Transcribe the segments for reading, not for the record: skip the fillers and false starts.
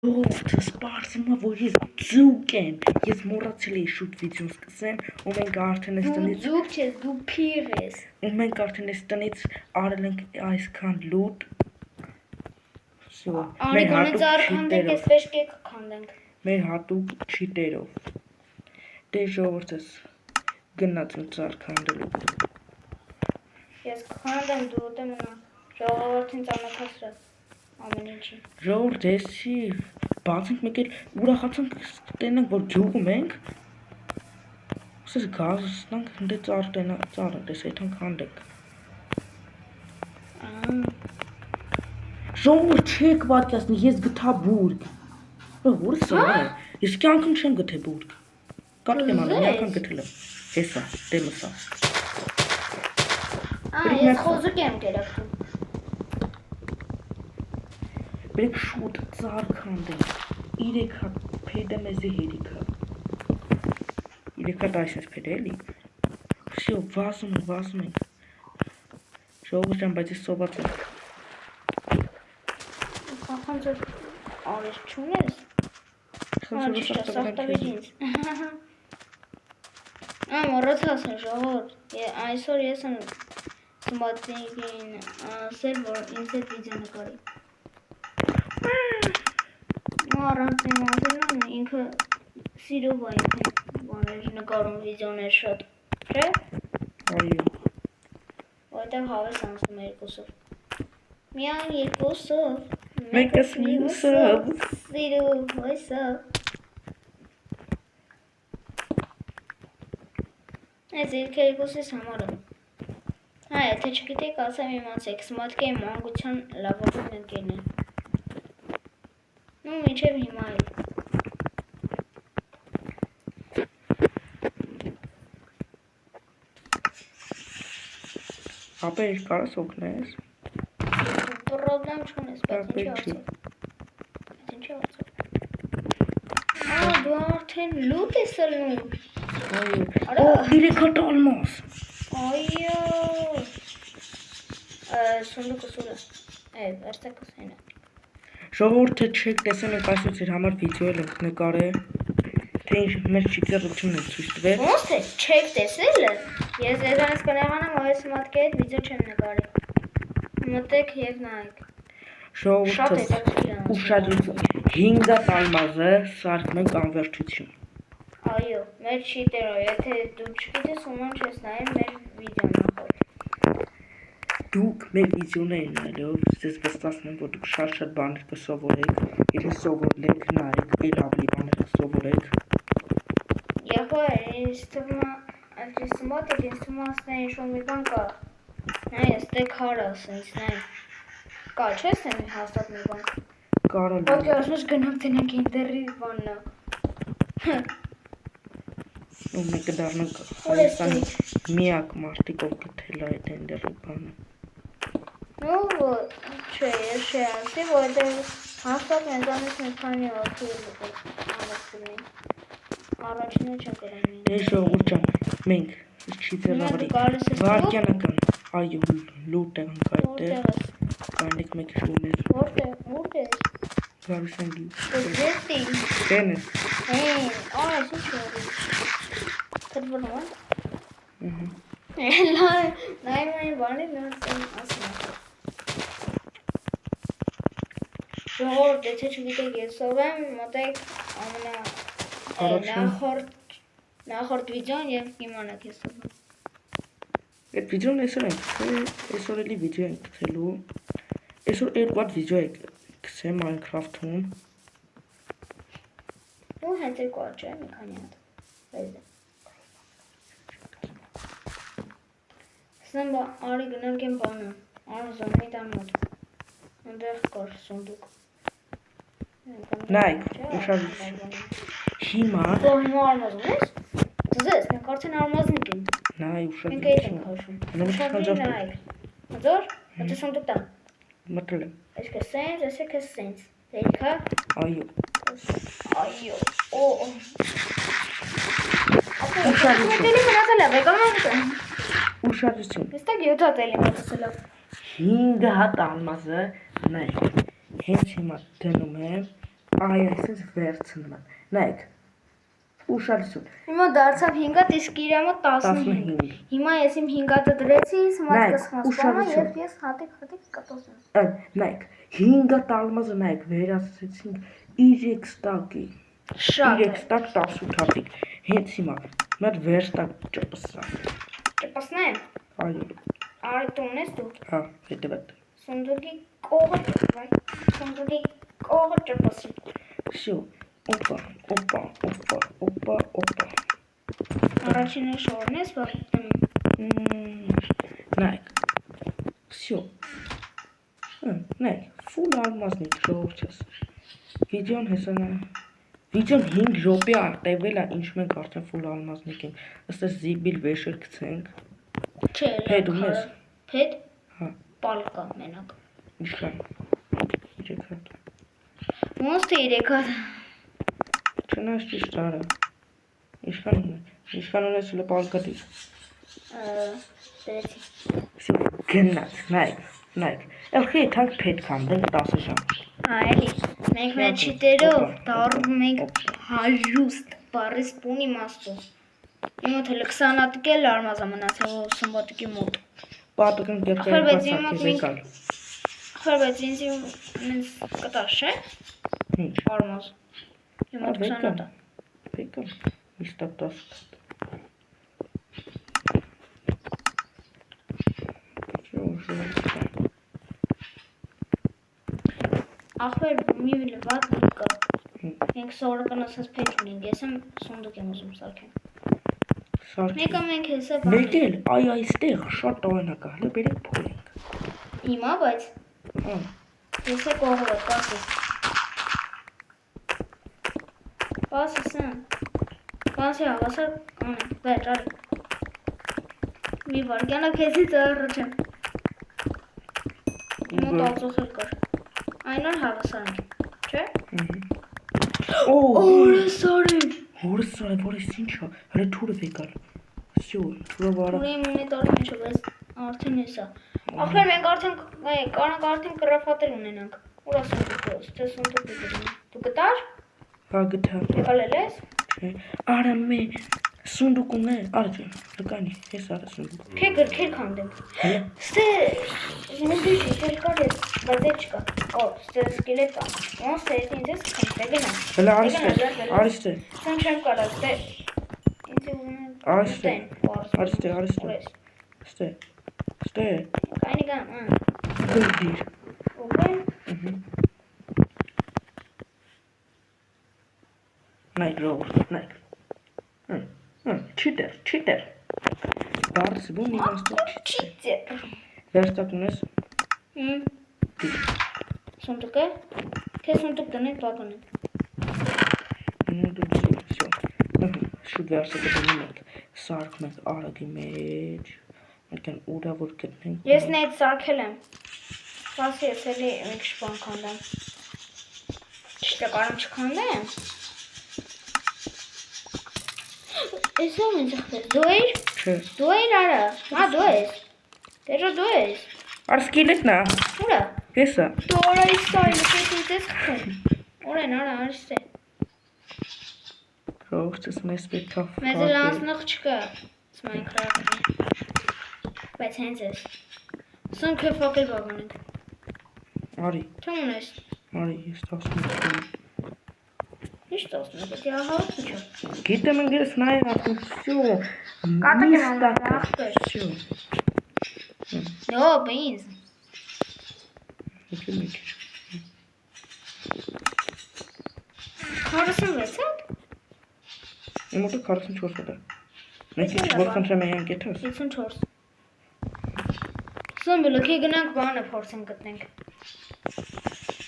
Ժողովուրդը սպասում է, որ ես ձուկ եմ։ Ես մոռացել էի շուտ վիդեոն սկսեմ, ու մենք արդեն այս տնից ձուկ չես, դու փիղ ես։ ու մենք արդեն այս տնից արել ենք այսքան լուտ։ Всё, Արի գոնե ծառքանդենք, ես վեշկե կքանդենք։ Մեր հատուկ չիտերով։ Դե ժողովուրդս գնաց ու ծառքանդելու։ Ես կքանդեմ, դու ուտե մնա։ Ժողովրդին ծանոթացրա ամեն ինչի։ Ժողովուրդ, էսի բացենք մեկ էլ ուրախացանք տենանք, որ ջուղում ենք։ Ուսես գազնանք, դե ծառը տեսայթան քանդենք։ Ժողովուրդ չեք պատկասնի, ես գտա բուրգ։ Ո՞ր սա։ Ես կյանքում չեմ գտե բուրգ։ Կարելի եմ անել, մի անգամ գտել եմ։ Հեսա, դեմսա։ Ես խոզուկ եմ կերակտում։ Բերեք շուտ ծառ քանդենք։ 3 հատ փեդը մեզի հերիքա։ 3 հատ այսպես փեդ էլի։ Всё, վազում ենք։ Ժողովուրդ ջան, բայց ես սոված եմ։ Խախանձը արես չունես։ Սարտավիջինց։ Մոռացա ասեմ ժողովուրդ, այսօր ես եմ Սմատիկին ասել, որ ինձ հետ վիդեո նկարի։ Առանց իմ ասելն ինքը սիրով է ինքը բաներ նկարում վիդեոներ շատ, չէ՞։ Այո։ Որտեղ հավես անցնում երկուսով։ Միայն երկուսով։ Մեկս մյուսով։ Սիրով, հույսով։ Այս երկուսից համար եմ։ Եթե չգիտեք, ասեմ իմացեք, Սմատիկի մանկության լավագույն ընկերն է։ Ну, մինչև հիմա էլ։ Ապա ես կարաս օգնես։ Պրոբլեմ չունես, բայց ինչի արծով։ Դու արդեն լուտ ես սլնում։ Այո, 3 հատ ալմաս։ Այո։ Սունդուկը սուրը։ Վերստակս հենա։ Ժողովուրդը չեք տեսել, մենք այսօր ձեր համար վիդեո ենք նկարել, թե ինչ մեր չիկրությունն է ցույց տվել։ Ոնց է չեք տեսել։ Ես եզանից կնեղանամ, որ ես Սմատիկի հետ վիդեո չեմ նկարի։ Մտեք եւ նայեք։ Ժողովուրդը ուշադրություն։ 5 հատ ալմազը սարքում ենք անվերջություն։ Այո, մեր չիտերով, եթե դու չգիտես, ում չես նայել մեր վիդեոն նախորդ։ Դուք մեր վիդեոներն նայելով, ձեզ վստահում եմ, որ դուք շատ բաներ կսովորեք, եթե սովորեք, նայեք, այլ ավելի բաներ կսովորեք։ Եղբայր, ինձ թվում է, այս Սմատիկ ինձ թվում է ասնա ինչ-որ մի բան կա։ Նայ, ստե քարը ասենց, նայ։ Կա, չես եմ հաստատ մի բան։ Կարել։ Ոտքի ասնուց գնանք տենանք ինտերի բաննա։ ու մեկը դառնանք Հայաստանի միակ մարդիկ, ով գտել է այդ էնդերի բանը։ Ну вот, չէ, ես չի ասի, որտեղ հաստատ մեզանից մի քանի օդի անցնի։ Առաջինը չեմ կրեմ։ Դե ժողովուրդ ջան, մենք չիցերավարի վարքյանական, այո, լուտ ենք այդտեղ, կանեք մեկ շուներ։ Որտեղ։ Գալիս ենք։ Դեպի։ Տենես։ Այս ինչ է։ Կդվորում։ Նայ բանի նորսեն ասում։ Ժողովուրդ, եթե չգիտեք ես ով եմ, մտեք նախորդ վիդեոն և կիմանաք ես ով եմ։ Այդ վիդեոն այսօր էլի վիդեո ենք գցելու։ Այսօր 2 հատ վիդեո ենք գցել Minecraft-ում։ Ու հենց 2 հատ չէ, մի քանի հատ։ Սնեմ արի գնանք եմ բանը, արզոմի տան մոտ։ Ընդեղ կար սունդուկ։ Նայք, ուշադրություն։ Հիմա հիմա արմազում ես։ Ձեզ, մենք արդեն արմազնիկ ենք։ նայ Մենք այդ ենք հաշում։ Ուշադրի նայք։ Հաջոր, հատը սունդուկ տան։ մտել եմ։ Այս կը սենց, այս կը սենց։ Դերքա։ Այո։ Այո։ Ուշադրություն։ Դելի մնացել է, վեկաման։ Ուշադրություն։ Այստեղ 7 հատ էլի մտածել է։ 5 հատ ալմազը նայ։ Հենց հիմա դնում եմ Այ այսպես վերցնում եմ։ Նայեք։ Ուշադրություն։ Հիմա դարձավ 5-ը, իսկ իր մոտ 15։ Հիմա ես իմ 5-ը դրեցի, սմաճկը սմասպամը եւ ես հատիկ կտոսեմ։ Նայեք, 5-ը տալմազը նայեք, վերացրեցինք 3 տակի։ Շատ 3 տակ 18 հատիկ։ Հենց հիմա մեր վերստակ ճպսա։ Ճպսնեմ։ Այո։ Արի տունես դու։ Հա, հետևդ։ Սունդուկի կողը ճպսվայ։ Սունդուկի կողը ճպսի։ Всё. Опа. Առաջինը շորն ես, Նայեք։ Всё. Նայեք, full алмазник ժողովրդս։ Վիդեոն հեսանա։ Վիդեոն 5 րոպե արտևել է, ինչ մենք արդեն full алмазник ենք։ Ըստ զիբիլ վեշեր գցենք։ Չէ, Փեդ ունես։ Փեդ։ Հա։ Պալկա մենակ։ Ինչքան։ 3 հատ։ Ոնց թե 3 հատ։ Չնայած ճիշտ արա։ Ինչքան ունես հələ պալկա դիր։ Դրեցի։ Всё, գնաց, նայեք։ Ելքի թանկ փեդ կանդենք 10 ժամ։ Այլի, մենք մեր չիտերով դառնում ենք հարուստ, բարես պուն իմաստով։ Իմը թե 20 հատիկ էլ արմազա մնացավ սմբոտիկի մոտ։ Պատկան գերկայր բացակի Խորբեց ինձ կտաշ է։ Ինչ։ Արմազ։ Իմը 20 հատա։ Բեկամ, իստակ 10 Ախվեր մի լվատ կա։ Մենք սովորական ասած փեջ ունենք, ես եմ սունդուկ եմ ուզում սարքեմ։ Մեկը մենք հեսա բան։ Մեկ էլ, այստեղ շատ տարօրինակ է, հələ բերեք փորենք։ Հիմա, բայց ես է կողը, պասի։ Պասի սան։ Պասի հավասար անենք, վերջ, արի։ Մի վարգյանը քեզից առաջ եմ։ Մոտ ածող էլ կար։ Այն որ հավասար ենք, չէ։ Օրսարի, որս ինչա, հələ թուրը վեկալ։ Всё, թուրը վարա։ Ուրի մունի տարի մեջ է, բայց արդեն էսա։ Ախվեր մենք արդեն կրաֆատել ունենանք։ Ուր ասում դուք, ստե սունդուկ դրում։ Դու գտար։ Հա գտա։ Եկալ էլ ես։ Չէ։ Արա մե սունդուկ ունե, արդ լկանի, ես արա սունդուկ։ Քե գրքեր քանդենք։ Ստե զմունդի շիտեր կար է, բայց էլ չկա։ Օ, ստե սկելետ կա։ Ոնց թե ինձ ես քանդել գնա։ Հələ արիստե։ Սան չեմ կարա, ստե։ Ինձ ունեմ։ Արիստե։ Ստե։ Կայնի գամ, Գդիր։ Ուղղեն։ Նայք ժողովուրդ, նայք։ Չիտեր։ Բարս բուն իմաստով Չիտեր։ Վերստակ ունես։ Սունդուկ է։ Թե սունդուկ տնենք, բականենք։ Շուտ վերստակը դնում ենք, սարքում ենք արագի մեջ, մենք են ուրա որ գտնենք։ Ես նետ սարքել եմ։ Պասի ես էլի մի քիչ բան քանդեմ։ Ճիշտ է կարում չքանդեմ։ Ես ո՞մ ինձ խփես, դու էիր։ Չէ։ Դու էիր արա։ Հա դու ես։ Դեժա դու ես։ Արա սկելետնա։ Ուրա։ Հեսա։ Դու արա իսայ, ես ինձ ես խփել։ Օրեն արա արստե։ Ժողովուրդս մեզ պետք է։ Մեզ էլ անցնող չկա։ Minecraft-ը։ Բայց հենց ես։ Սան քեֆ ակել բաղանենք։ Արի։ Չեմ ունես։ Արի, ես 11 Ինչ 11, պետք է ահավատ միջով։ Գիտեմ ընգես նայր ասում, всё։ Կատակ եմ անում, ախպեր։ Всё։ Նո, բինզ։ Եկել մի քիչ։ 46 հատ։ Իմ մոտը 44 հատ է։ Մենք ինչ որքան չեմ յան կեթաս։ 54։ Սան բլոքի գնանք բանը փորձենք գտնենք։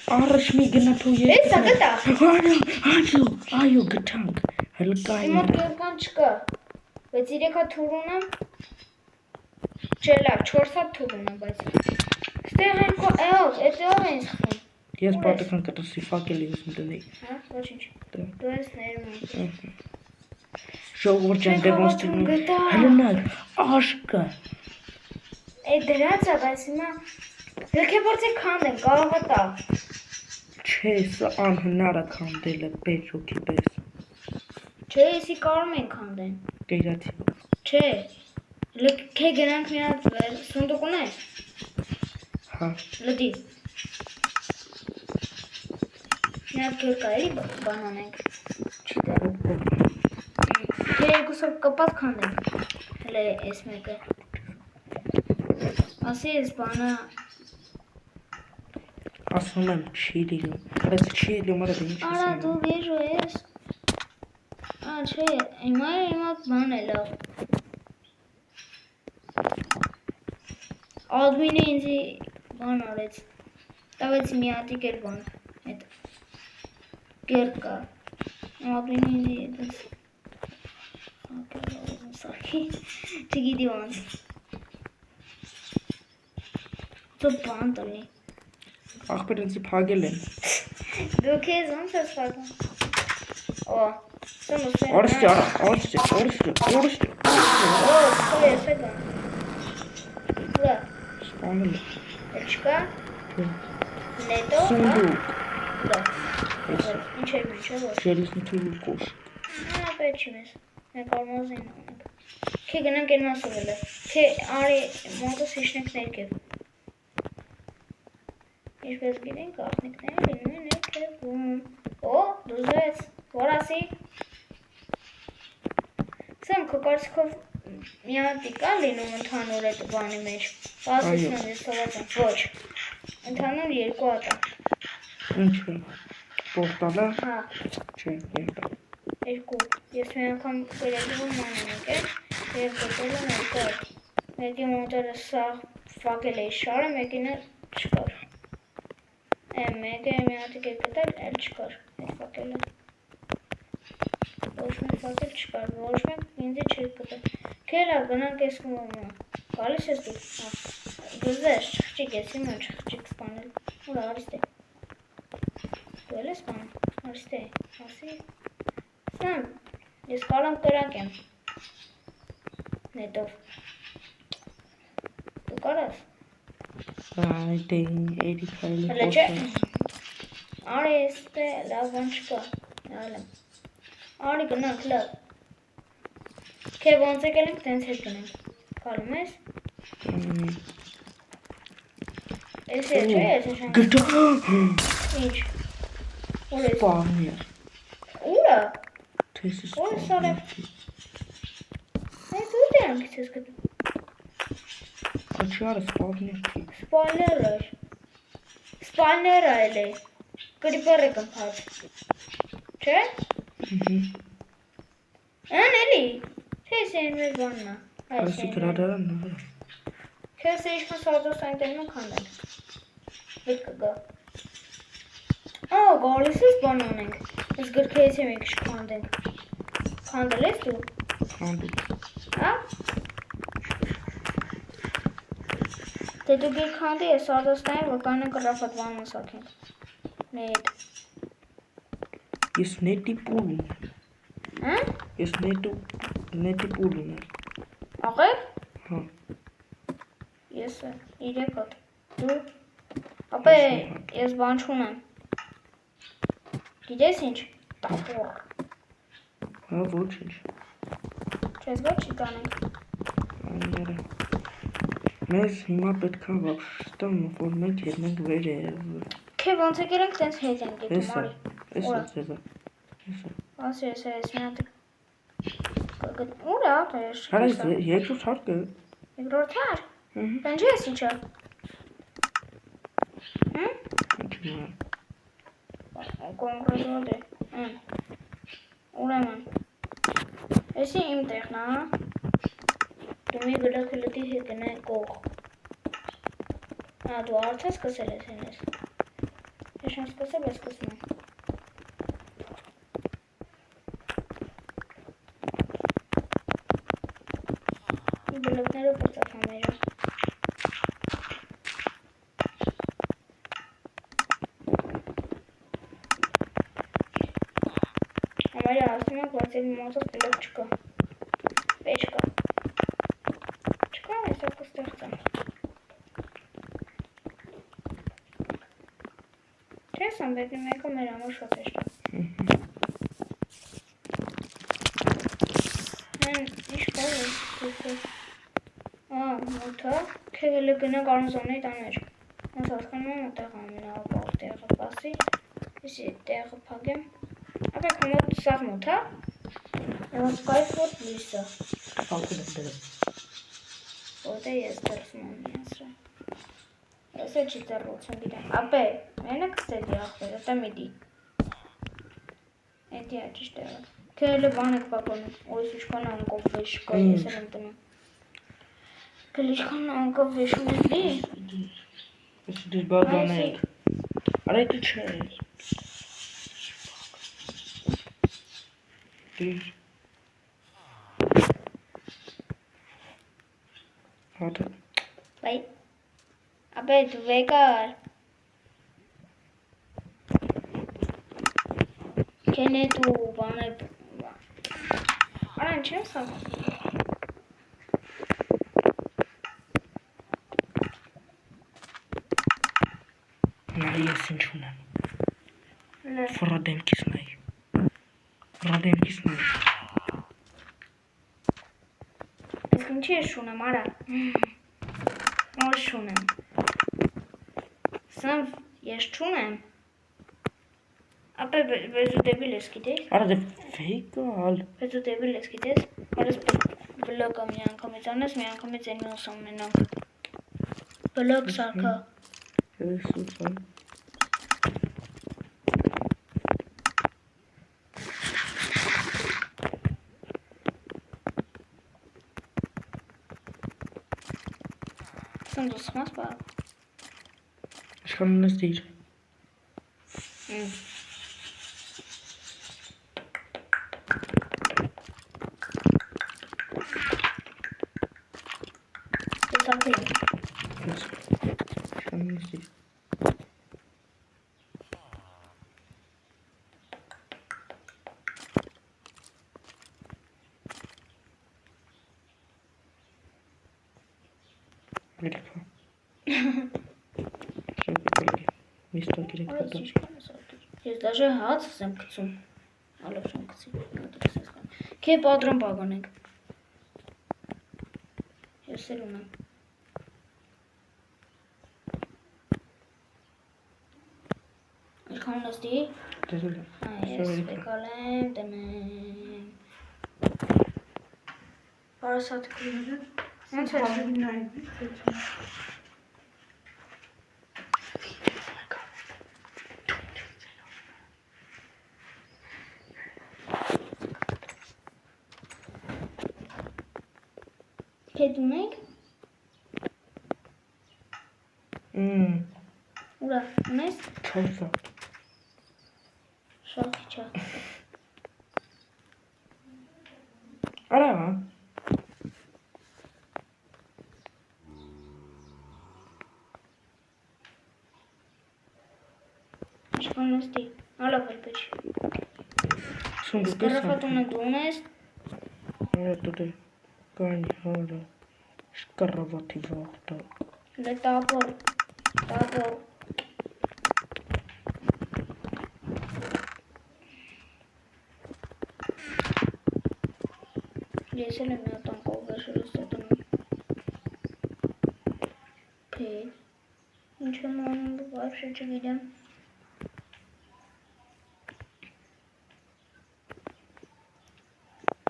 Առաջ մի գնացու ես։ Էս է գտա։ Այո, գտանք։ Հլկային։ Իմ մոտ կերկան չկա։ Բայց 3 հատ թուր ունեմ։ Չէ, լավ, 4 հատ թուր ունեմ, բայց։ Ստեղ են այդտեղ են սխում։ Ես պատկան կտասի ֆակելի ուզում դնեի։ Հա, ոչինչ։ Դու ես ներում ես։ Ժողովուրդ ջան, դեմոնստրում։ Հլնալ, աշկը։ Դրած է, բայց հիմա ելքեպորձի քանդենք, կարող է տա։ Չէ, սա անհնար է քանդելը 5 հոգի պես։ Չէ, եսի կարում ենք քանդեն։ Գերացի։ Չէ։ Լքե գնանք մի հատ սունդուկ ունես։ Հա։ Լդի։ Մի հատ գերկա էլի բան անենք։ Չկարող։ Թե երկուսով կպած քանդենք։ Հələ էս մեկը։ Ասի էս բանը Ասում եմ չի լինում։ Բայց չի լինում արա ինչ։ Արա դու վիժու ես։ Չէ, հիմա բան է լավ։ Ադմինը ինձի բան արեց։ Տավեց մի հատիկ էլ բան։ Հետ գերկա։ Ադմինը ինձի հետս սարքի չգիտի ոնց։ Դու բան տնի։ Ախպեր ինձի փագել են։ Դու քեզ ոնց ես փակում։ Օ, սմուսեն։ Օրստի։ Օ, քո ես էդա։ Ուրա, Սպանել։ էլչկա։ Նետո։ Սունդուկ։ Ուրա։ Ինչ է միջը ոչ։ Железный կոշ։ Պետք չի մեզ։ Մենք արմազին ունենք։ Քե գնանք են մասով էլը։ Քե արի մոտս հիշնենք ներքև։ Ինչպես գիտենք, աղտնիքները լինում են ներքևում։ Օ, դուզվեց, որ ասի։ Սեմ քո կարծիքով մի հատիկ կա լինում ընդհանուր այդ բանի մեջ։ Ասեցին եմ ես թողած եմ, ոչ։ Ընդհանուր երկու հատ է։ Ինչ է։ Պորտալը։ Հա, Չէ, երկու։ երկու։ Ես մի անգամ վերելվում անում եկել, և գտել եմ երկու հատ։ Մեկի մոտերը սաղ ֆակել էի շարը, մեկինը չկար։ Մեկը մի հատիկ է գտել, էլ չկար այդ ֆակելը։ Ոչ մեկ ֆակել չկար, ոչ մեկ ինձի չէր գտել։ Քերա գնանք ես կմոմա, գալիս ես դու, գզես, չխճիկ ես, հիմա չխճիկ սպանել, ուրա արիստե։ Դու էլ ես սպանել, արիստե, ասի։ Սամ, ես կարամ կրակ եմ, նետով։ Դու կարաս։ Այ դե Էրիկա էլի Հələ չէ։ Արի էստե լավ բան չկա։ Նայել եմ։ Արի գնանք լավ։ Քե ոնց եկել ենք, տենց հետ գնանք։ Կարում ես։ Էս է չէ, ես շան։ Գտա։ Ինչ։ Ուր ես։ Պարներ։ Ուրա։ Թեսիս։ Ուր ես արել։ Այս ուր դրանք ես գտել։ Աչարը սպարներ չի։ Սպալները էլ է։ Կրիպեր է կմպած։ Չէ։ Ան էլի։ Թես են մեր բաննա։ Այսի գրադարանն է։ Քեզ իշխան սարդոս այնտեղնում քանդենք։ Հետ կգա։ Ա, գալիս ես բան անենք։ Ես գրքերից եմ եկիշ քանդենք։ Քանդել ես դու։ Քանդու։ Հա։ Դե դու գիր քանդի ես սարդոստային, որ կանենք ռաֆատ բանն սարքենք։ Նետ։ Ես նետի պուլ ունեմ։ Հա։ Ես նետի պուլ ունեմ։ Աղեր։ Հա։ Ես 3 հատ։ Դու։ Ապա ես բան չունեմ։ Գիտես ինչ։ Տապոր։ Հա, ոչինչ։ Չես գա չի կանենք։ Այները։ Մեզ հիմա պետքա վապշտամ, որ մենք հետնենք վերև։ Քե ոնց եկել ենք, տենց հետ ենք եկում, Էսա, արի։ էսա ձևը։ Էսա։ Ասի, ես մի հատ։ Ուր է, ապա ես Հարայ, երկրորդ հարկը։ Երկրորդ հար։ Բանջի ես ինչա։ Ինչու՞։ Կոնկրետ է։ Ուրեմն։ Էսի իմ տեղն է։ Դու մի գլխի լտի հետ գնա կող։ Դու արդեն սկսել ես հենց։ Ես շան սկսել ես սկսում եմ։ Բլոկները պրծակ համերը։ Համարի ասում ենք, բայց եվ մոտով բլոկ չկա։ Պեչ կա։ Չկա, ես ակը ստեղծեմ։ Չես տեսամ, բայց մեկը մեր համար շատ հեշտ է։ Mən iş qoyur. Մութը, քեգելը գնա կարնզոնի տաներ։ Ոնց հասկանում եմ այդտեղ ամենաբաղ տեղը բասի։ Իսկ տեղը փակեմ։ Ապա կոմոդ սաղ մութ, հա։ Ոնց կայք որ լույսը։ Falcon of the Որտե ես դրսում եմ միացրել։ Ես է չի դրոցում գիտեմ։ Ապե, մենը կստեդի ախվեր, դա միդի։ Էդի է ճիշտ է։ Քելը բան եք բակոնում, ոյս իշխան անկով վեշ կա, ես էլ եմ տնում։ Քել իշխան անկով վեշ ունեցի։ Ես դու բագանեք։ Արա դու չես։ Դիր։ Հատը։ Բայ։ Ապե դու վեկար։ Քենե դու բան է։ Արա ինչ եմ սա։ Նայ ես ինչ ունեմ։ Ֆրադեմքիս նայ։ Ֆրադեմքիս նայ։ Ես ինչի է շունեմ, արա։ Որ շունեմ։ Սամ ես չունեմ։ Ապե բեզու դեբիլ ես գիտես։ Արա դե ֆեյկալ։ Բեզու դեբիլ ես գիտես։ Արես բլոգը մի անգամից անես, մի անգամից են ուսում մենակ։ Բլոգ սարքա։ Ես ուսում։ Սամ դու սխմաս բա։ Իշխան ունես դիր։ Տեսանքի եմ։ Ես իշխան ունես դիր։ Գրիքա։ Շոկոլադի։ Միստա գրիք պատա։ Ես դաժե հաց եմ գցում։ Ալով եմ գցի։ Քե պատրոն բագանենք։ Ես էլ ունեմ։ Ինչքան նստի։ Դերել է։ Ես վեկալ եմ, դնեմ։ Բարասատ կրինը։ Ոնց է։ Թե դու մենք։ Ուրա, ունես։ Չայսա։ Շախ չա։ Արա։ Ինչքան նստի։ Ալով էլ պեչ։ Սունգու Սկրաֆատունը դու ունես։ Արա դու դե։ Կանի հորա։ Շկարավատի վաղտա։ Դե տապոր։ Տապոր։ Ես էլ եմ մի հատ անկով վերջերս դնում։ Փետ։ Ինչ եմ անում, вообще չգիտեմ։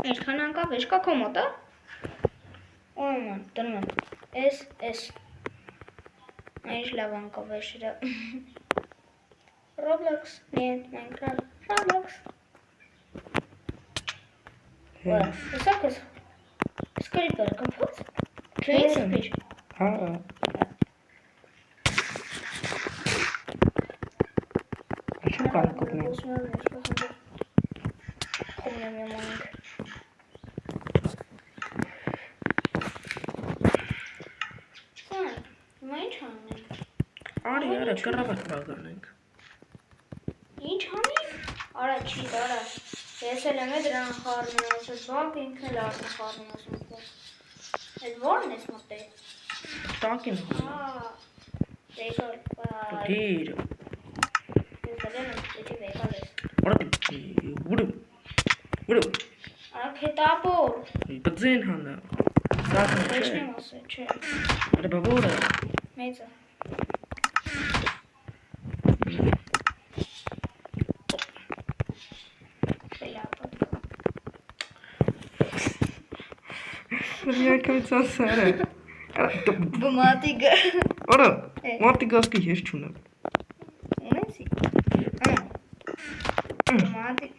Ինչքան անկավ էշ կա քո մոտը։ Ոման, դնում եմ։ Էս։ Ինչ լավ անկավ էշը։ Roblox, нет, Minecraft, Roblox։ Высокий скрипер капот. Ты спишь? Հա։ Ինչու կան կոպնում։ Արի, արա, կռավատ բաղանենք։ Ինչ անենք։ Արա չի դարա։ Ես էլ եմ դրան խառնում ասես բակ ինքն էլ արդեն խառնում ասում։ Այդ ո՞րն ես մտել։ Տակին։ Դեկոր։ Դիր։ Ալեն դեպի վեկալես։ Ուրը Արագ հետապոր։ բձեն հանա Զարքն Ոչ չէ չեմ ասել, չէ։ Ուրը բավորը Մեծը։ Միակամից ասարը Բմատիկը։ Ուրը մարդիկ ասկի ես չունեմ Ունեցի։ Բմատիկ։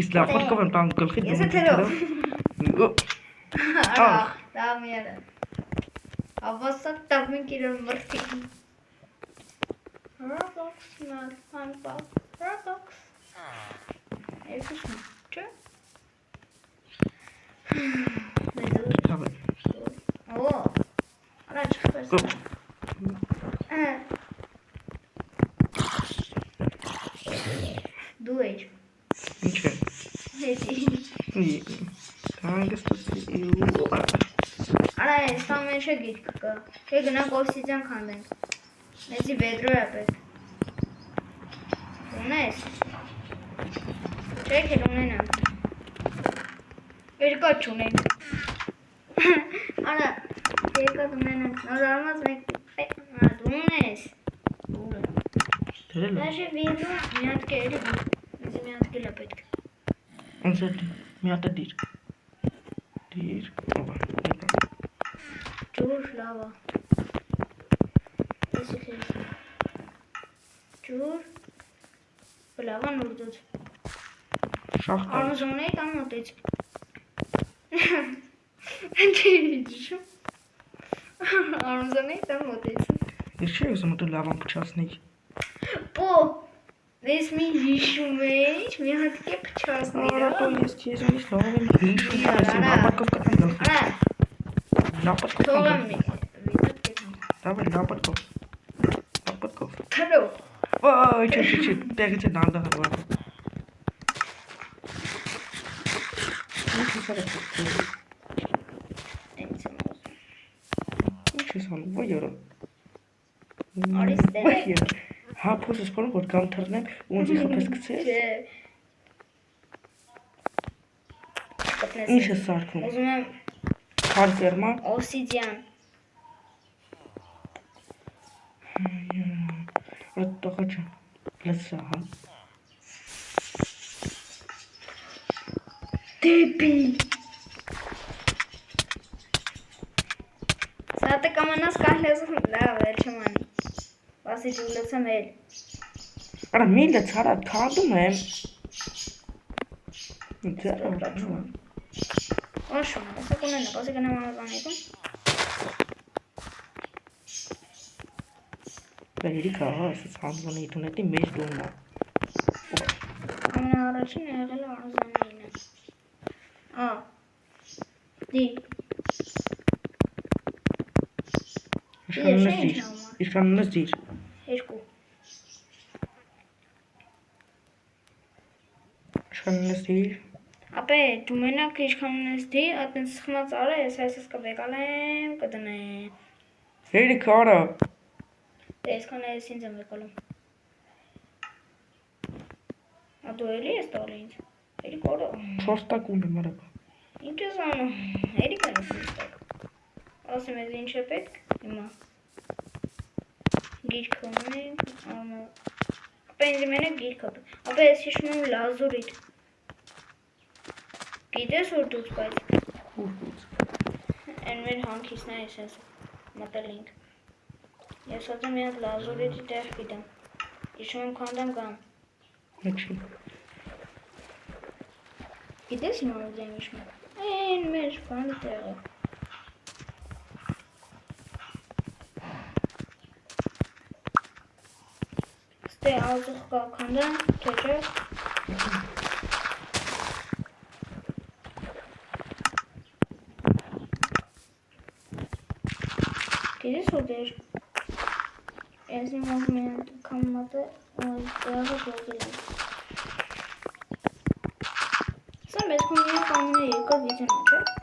Ես լապարկով եմ տան գլխի Ես է թերով։ Արա, Ահ դա միերը։ Ավասակ տավմին կիրոր մրթի։ Roblox մալ, հանպալ, Roblox։ Երկուս մը, չէ։ Հավը Օ, արա չխպես։ Դու էիր։ Ինչ է Հետի։ Կանգստի Արա ես տան մեջ է գիրքը կա։ Կե գնանք օբսիդիան քանդենք։ Մեծի վեդրո է պետք։ Ունես։ Չէ քել ունենամ։ Երկա չունենք։ Արա, երկա ունենանք։ Նոր արմած մեկ դու ունես։ Դրել Դաշե վեդրո մի հատ կերի։ Մեծի մի հատ կելա պետք։ Ոնց է մի հատ դիր Դիր Ովա Ջուր լավա։ Եսի քեզ։ Ջուր լավա նուրդուց։ Շախտ Արմուզոնը կամ մոտեց։ Ինչի՞։ Արմուզոնը կամ մոտեց։ Ես չի ուզում դու լավան փչացնի Պո, ես մի հիշում էի, մի հատ կե փչացնի։ Արա դու ես քեզ ինձ լավ եմ հիշում լապարկով կտան գլխի Արա, Լապարկով թողամ մի վիդեո կեթամ։ Դավայ լապարկով Թրո։ Վայ չէ տեղի չէ դանդա հրվա Ինչ սարը Այնց եմ ուզում։ Ինչ ես անում ոյ յորա Արիս տեղ։ Հա փոս ես փորում որ կամ թռնեմ ու ինձ խփես գցես Չէ։ Ինչ ես սարքում Ուզում եմ Քար ֆերմա օբսիդիան։ Տողա ջան լսա հա Դեպի։ Սա կամանաս կահլեզում լավ էլ չեմ անի։ Բասի ջուլեցեմ էլ։ Արա միլը ցարա քանդում եմ Ոշում, ասա կունենա, բասի գնամ անազանետում։ Բերիք ահա ասած հանձնի ինտերնետի մեջ դումա Ամենաառաջին եղել է անազանինը։ Դի։ Իշխանունս դիր Երկու։ Իշխանունս դիր Ապե, դու մենակ իշխանունես դի, ատենց սխմած արա, ես այսս կվեկալեմ, կդնեմ։ Հերիք արա Դե այսքան ես ինձ եմ վեկալում։ Դու էլի ես տալի ինձ։ Հերիք արա։ 4 տակ ունեմ արաբա Ինչ ես անում, հերիք են ես տակ։ Ասեմ ես ինչ է պետք, հիմա։ Գիրքը ունենք, ապե ինձ մենակ գիրքը պետք։ Ապե ես հիշում եմ լազուրիտ։ Գիտես որ դուց բայց։ Են մեր հանքիսն է ես ես մտելինք։ Ես հատեմ մի հատ լազուրիդի տեղ գիտեմ։ Հիշում եմ քանդեմ կամ։ Մեջի Գիտես հիմա որ դեմ հիշում եմ։ Են մեր բանի տեղը։ Ստե ալզուխ կա քանդեմ, քեջը։ Գիտես որ դեր։ Ես հիմա մի հատ կամատը տեղը գողել եմ։ Սա մեզ կոնյակ ամինը երկար վիդեոն է, չէ։